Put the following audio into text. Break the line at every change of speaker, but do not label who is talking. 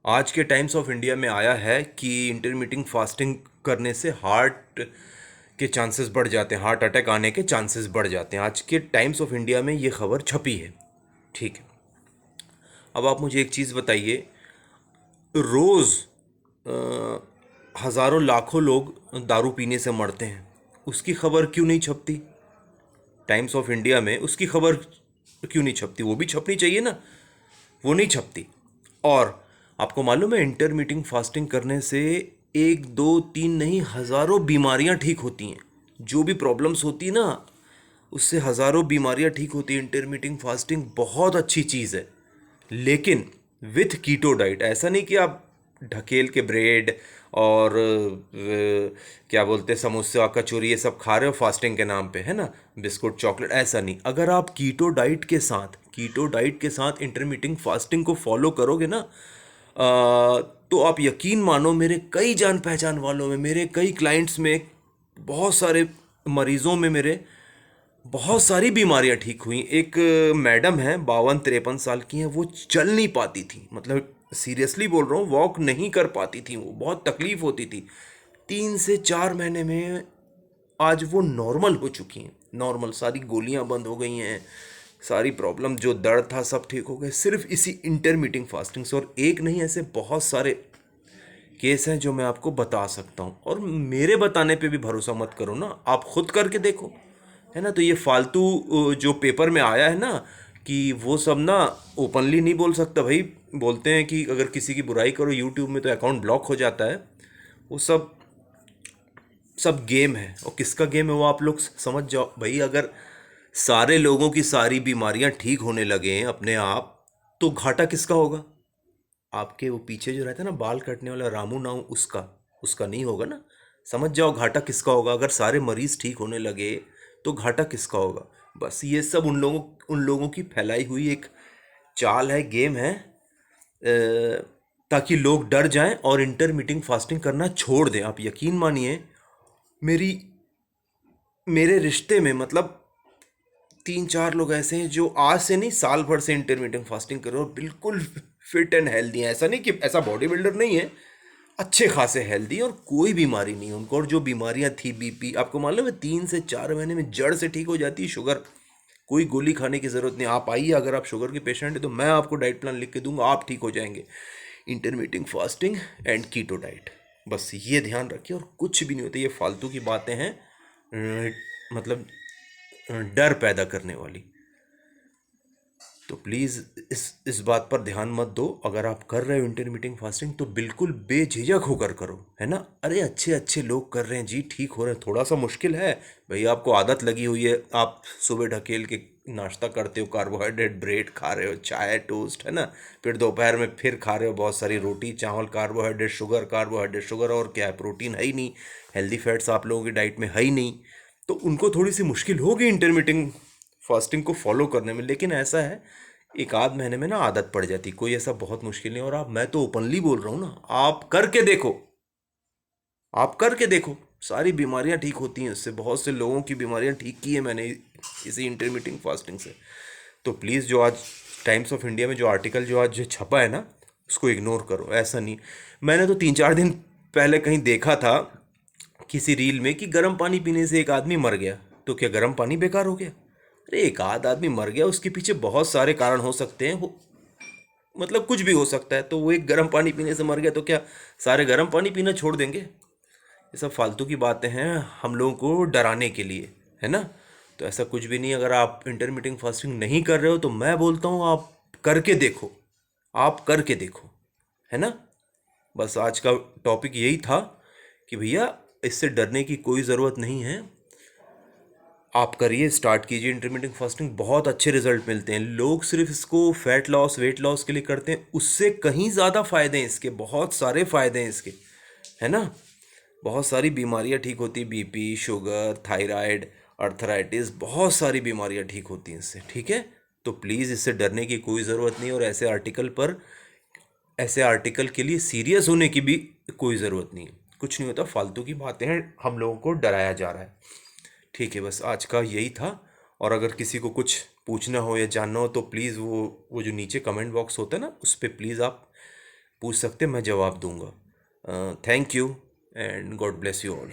आज के times of India में आया है कि इंटरमिटिंग फास्टिंग करने से हार्ट के चांसेस बढ़ जाते हैं, हार्ट अटैक आने के चांसेस बढ़ जाते हैं। आज के टाइम्स ऑफ इंडिया में ये खबर छपी है। ठीक है, अब आप मुझे एक चीज़ बताइए। रोज़ हज़ारों लाखों लोग दारू पीने से मरते हैं, उसकी खबर क्यों नहीं छपती? टाइम्स ऑफ इंडिया में उसकी खबर क्यों नहीं छपती? वो भी छपनी चाहिए ना, वो नहीं छपती। और आपको मालूम है इंटरमीटिंग फास्टिंग करने से एक दो तीन नहीं हज़ारों बीमारियां ठीक होती हैं। जो भी प्रॉब्लम्स होती है ना, उससे हज़ारों बीमारियां ठीक होती हैं। इंटरमीटिंग फास्टिंग बहुत अच्छी चीज़ है, लेकिन विथ कीटो डाइट। ऐसा नहीं कि आप ढकेल के ब्रेड और क्या बोलते हैं, समोसा कचौरी ये सब खा रहे हो फास्टिंग के नाम पे, है ना, बिस्कुट चॉकलेट। ऐसा नहीं, अगर आप कीटो डाइट के साथ इंटरमीटिंग फास्टिंग को फॉलो करोगे ना, तो आप यकीन मानो, मेरे कई जान पहचान वालों में, मेरे कई क्लाइंट्स में, बहुत सारे मरीजों में मेरे बहुत सारी बीमारियां ठीक हुई। एक मैडम है, 52-53 साल की हैं, वो चल नहीं पाती थी, मतलब सीरियसली बोल रहा हूँ, वॉक नहीं कर पाती थी, वो बहुत तकलीफ होती थी। 3 से 4 महीने में आज वो नॉर्मल हो चुकी हैं। नॉर्मल, सारी गोलियां बंद हो गई हैं, सारी प्रॉब्लम, जो दर्द था सब ठीक हो गए, सिर्फ इसी इंटरमीटिंग फास्टिंग से। और एक नहीं, ऐसे बहुत सारे केस हैं जो मैं आपको बता सकता हूँ। और मेरे बताने पे भी भरोसा मत करो ना, आप खुद करके देखो, है ना। तो ये फालतू जो पेपर में आया है ना, कि वो सब ना ओपनली नहीं बोल सकता भाई। बोलते हैं कि अगर किसी की बुराई करो यूट्यूब में तो अकाउंट ब्लॉक हो जाता है। वो सब सब गेम है। और किसका गेम है वो आप लोग समझ जाओ भाई। अगर सारे लोगों की सारी बीमारियां ठीक होने लगे अपने आप, तो घाटा किसका होगा? आपके वो पीछे जो रहता है ना बाल काटने वाला रामू नाऊ, उसका उसका नहीं होगा ना। समझ जाओ घाटा किसका होगा। अगर सारे मरीज ठीक होने लगे तो घाटा किसका होगा? बस ये सब उन लोगों की फैलाई हुई एक चाल है, गेम है, ताकि लोग डर जाएं और इंटरमीटिंग फास्टिंग करना छोड़ दें। आप यकीन मानिए, मेरी मेरे रिश्ते में मतलब 3-4 लोग ऐसे हैं जो आज से नहीं, साल भर से इंटरमीडिएट फास्टिंग कर रहे हो, और बिल्कुल फिट एंड हेल्दी हैं। ऐसा नहीं कि ऐसा बॉडी बिल्डर नहीं है, अच्छे खासे हेल्दी, और कोई बीमारी नहीं है उनको। और जो बीमारियां थी, बीपी, आपको मालूम है 3 से 4 महीने में जड़ से ठीक हो जाती है। शुगर, कोई गोली खाने की ज़रूरत नहीं। आप आइए, अगर आप शुगर के पेशेंट हैं तो मैं आपको डाइट प्लान लिख के दूंगा, आप ठीक हो जाएंगे। Intermediate fasting and keto diet, बस ये ध्यान रखिए, और कुछ भी नहीं होता। ये फालतू की बातें हैं, मतलब डर पैदा करने वाली। तो प्लीज़ इस बात पर ध्यान मत दो। अगर आप कर रहे हो इंटरमीटिंग फास्टिंग तो बिल्कुल बेझिझक होकर करो, है ना। अरे अच्छे अच्छे लोग कर रहे हैं जी, ठीक हो रहे हैं। थोड़ा सा मुश्किल है भाई, आपको आदत लगी हुई है, आप सुबह ढकेल के नाश्ता करते हो, कार्बोहाइड्रेट ब्रेड खा रहे हो, चाय टोस्ट, है ना। फिर दोपहर में फिर खा रहे हो बहुत सारी रोटी चावल, कार्बोहाइड्रेट शुगर, कार्बोहाइड्रेट शुगर, और क्या है, प्रोटीन है ही नहीं, हेल्दी फैट्स आप लोगों की डाइट में है ही नहीं। तो उनको थोड़ी सी मुश्किल होगी इंटरमीटिंग फास्टिंग को फॉलो करने में। लेकिन ऐसा है, एक आध महीने में ना आदत पड़ जाती, कोई ऐसा बहुत मुश्किल नहीं। और आप, मैं तो ओपनली बोल रहा हूँ ना, आप करके देखो, आप करके देखो, सारी बीमारियां ठीक होती हैं इससे। बहुत से लोगों की बीमारियां ठीक की है मैंने इसी इंटरमीटिंग फास्टिंग से। तो प्लीज़, जो आज टाइम्स ऑफ इंडिया में जो आर्टिकल जो आज छपा है ना, उसको इग्नोर करो। ऐसा नहीं, मैंने तो 3-4 दिन पहले कहीं देखा था किसी रील में कि गर्म पानी पीने से एक आदमी मर गया। तो क्या गर्म पानी बेकार हो गया? अरे एक आध आदमी मर गया, उसके पीछे बहुत सारे कारण हो सकते हैं, मतलब कुछ भी हो सकता है। तो वो एक गर्म पानी पीने से मर गया तो क्या सारे गर्म पानी पीना छोड़ देंगे? ये सब फालतू की बातें हैं, हम लोगों को डराने के लिए, है ना। तो ऐसा कुछ भी नहीं। अगर आप इंटरमीटिंग फास्टिंग नहीं कर रहे हो तो मैं बोलता हूँ आप करके देखो, आप करके देखो, है ना। बस आज का टॉपिक यही था कि भैया, इससे डरने की कोई ज़रूरत नहीं है। आप करिए, स्टार्ट कीजिए इंटरमीडिएट फास्टिंग, बहुत अच्छे रिजल्ट मिलते हैं। लोग सिर्फ इसको फैट लॉस, वेट लॉस के लिए करते हैं, उससे कहीं ज़्यादा फ़ायदे हैं इसके, बहुत सारे फ़ायदे हैं इसके, है ना। बहुत सारी बीमारियां ठीक होती, बीपी, शुगर, थायराइड, अर्थराइटिस, बहुत सारी बीमारियां ठीक होती हैं इससे, ठीक है। तो प्लीज़, इससे डरने की कोई ज़रूरत नहीं। और ऐसे आर्टिकल के लिए सीरियस होने की भी कोई ज़रूरत नहीं है। कुछ नहीं होता, फालतू की बातें हैं, हम लोगों को डराया जा रहा है। ठीक है, बस आज का यही था। और अगर किसी को कुछ पूछना हो या जानना हो तो प्लीज़ वो जो नीचे कमेंट बॉक्स होता है ना, उस पर प्लीज़ आप पूछ सकते हैं, मैं जवाब दूंगा। Thank you and God bless you all.